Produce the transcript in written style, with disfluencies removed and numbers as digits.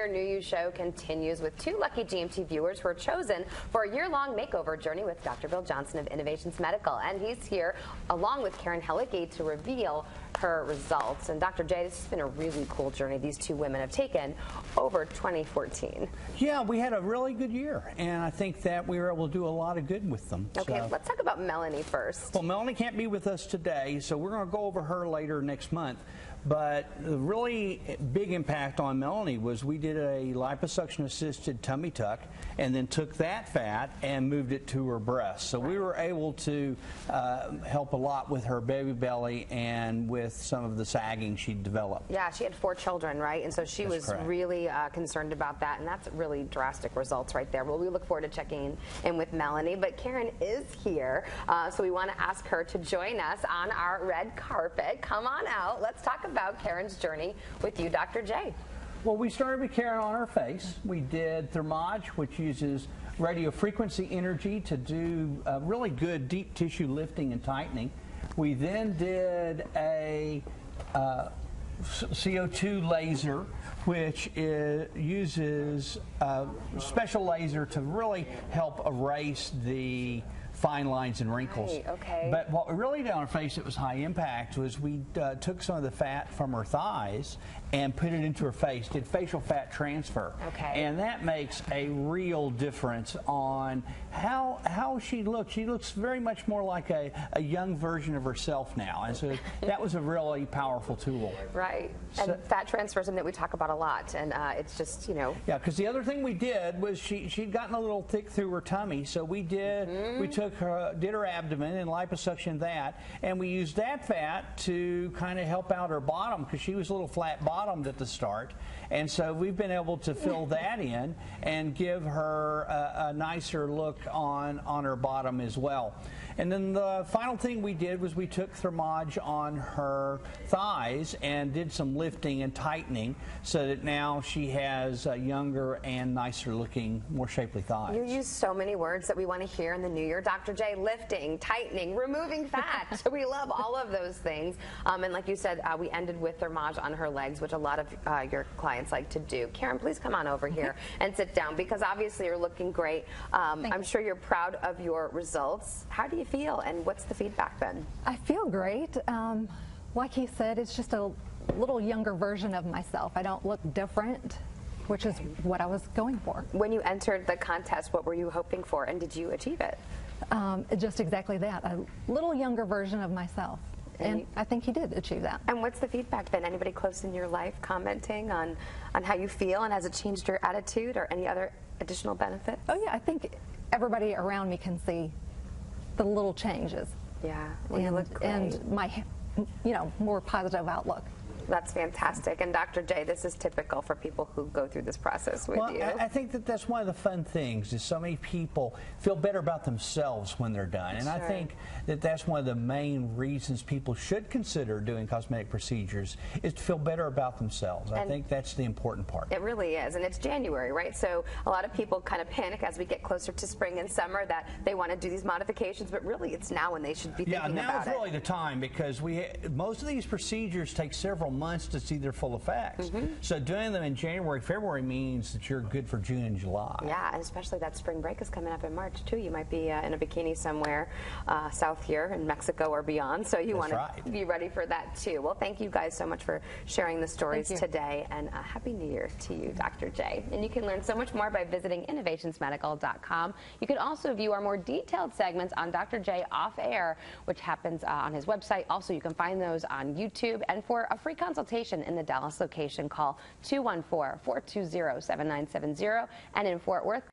Year, New You show continues with two lucky GMT viewers who are chosen for a year-long makeover journey with Dr. Bill Johnson of Innovations Medical. And he's here along with Karen Hellicky to reveal her results. And Dr. J, this has been a really cool journey these two women have taken over 2014. Yeah, we had a really good year, and I think that we were able to do a lot of good with them. Okay, so. Let's talk about Melanie first. Well, Melanie can't be with us today, so we're going to go over her later next month. But the really big impact on Melanie was we did a liposuction-assisted tummy tuck and then took that fat and moved it to her breast. So we were able to help a lot with her baby belly and with some of the sagging she'd developed. Yeah, she had 4 children, right? And so she was really concerned about that, and that's really drastic results right there. Well, we look forward to checking in with Melanie. But Karen is here, so we want to ask her to join us on our red carpet. Come on out. Let's talk about Karen's journey with you, Dr. J. Well, we started with Karen on her face. We did thermage, which uses radio frequency energy to do really good deep tissue lifting and tightening. We then did a CO2 laser, which uses a special laser to really help erase the fine lines and wrinkles. Right, okay. But what we really did on her face that was high impact was we took some of the fat from her thighs and put it into her face, did facial fat transfer. Okay. And that makes a real difference on how she looks. She looks very much more like a young version of herself now. And so that was a really powerful tool. Right. And fat transfer is something that we talk about a lot. And it's just, you know. Yeah, because the other thing we did was she'd gotten a little thick through her tummy. So we did, we took her, did her abdomen and liposuction that. And we used that fat to kind of help out her bottom because she was a little flat bottomed at the start. And so we've been able to fill that in and give her a nicer look on her bottom as well. And then the final thing we did was we took thermage on her thighs and did some lifting and tightening so that now she has younger and nicer looking, more shapely thighs. You use so many words that we want to hear in the new year, Dr. J. Lifting, tightening, removing fat. So we love all of those things. And like you said, we ended with thermage on her legs, which a lot of your clients like to do. Karen, please come on over here and sit down because obviously you're looking great. I'm sure you're proud of your results. How do you feel and what's the feedback been? I feel great. Like he said, it's just a little younger version of myself. I don't look different, which is what I was going for. When you entered the contest, what were you hoping for and did you achieve it? Just exactly that, a little younger version of myself. And I think he did achieve that. And what's the feedback been? Anybody close in your life commenting on how you feel and has it changed your attitude or any other additional benefits? Oh yeah, I think everybody around me can see the little changes. Yeah, well, you look great. And my, more positive outlook. That's fantastic. And Dr. J, this is typical for people who go through this process with you. I think that that's one of the fun things is so many people feel better about themselves when they're done. And I think that that's one of the main reasons people should consider doing cosmetic procedures is to feel better about themselves. I think that's the important part. It really is. And it's January, right? So a lot of people kind of panic as we get closer to spring and summer that they want to do these modifications, but really it's now when they should be thinking about it. Yeah, now is really the time because most of these procedures take several months to see their full effects. So doing them in January, February means that you're good for June and July. Yeah, and especially that spring break is coming up in March too. You might be in a bikini somewhere south here in Mexico or beyond, so you want to be ready for that too. Well, thank you guys so much for sharing the stories today, and Happy New Year to you, Dr. J. And you can learn so much more by visiting innovationsmedical.com. You can also view our more detailed segments on Dr. J Off Air, which happens on his website. Also, you can find those on YouTube, and for a free consultation in the Dallas location, call 214-420-7970, and in Fort Worth,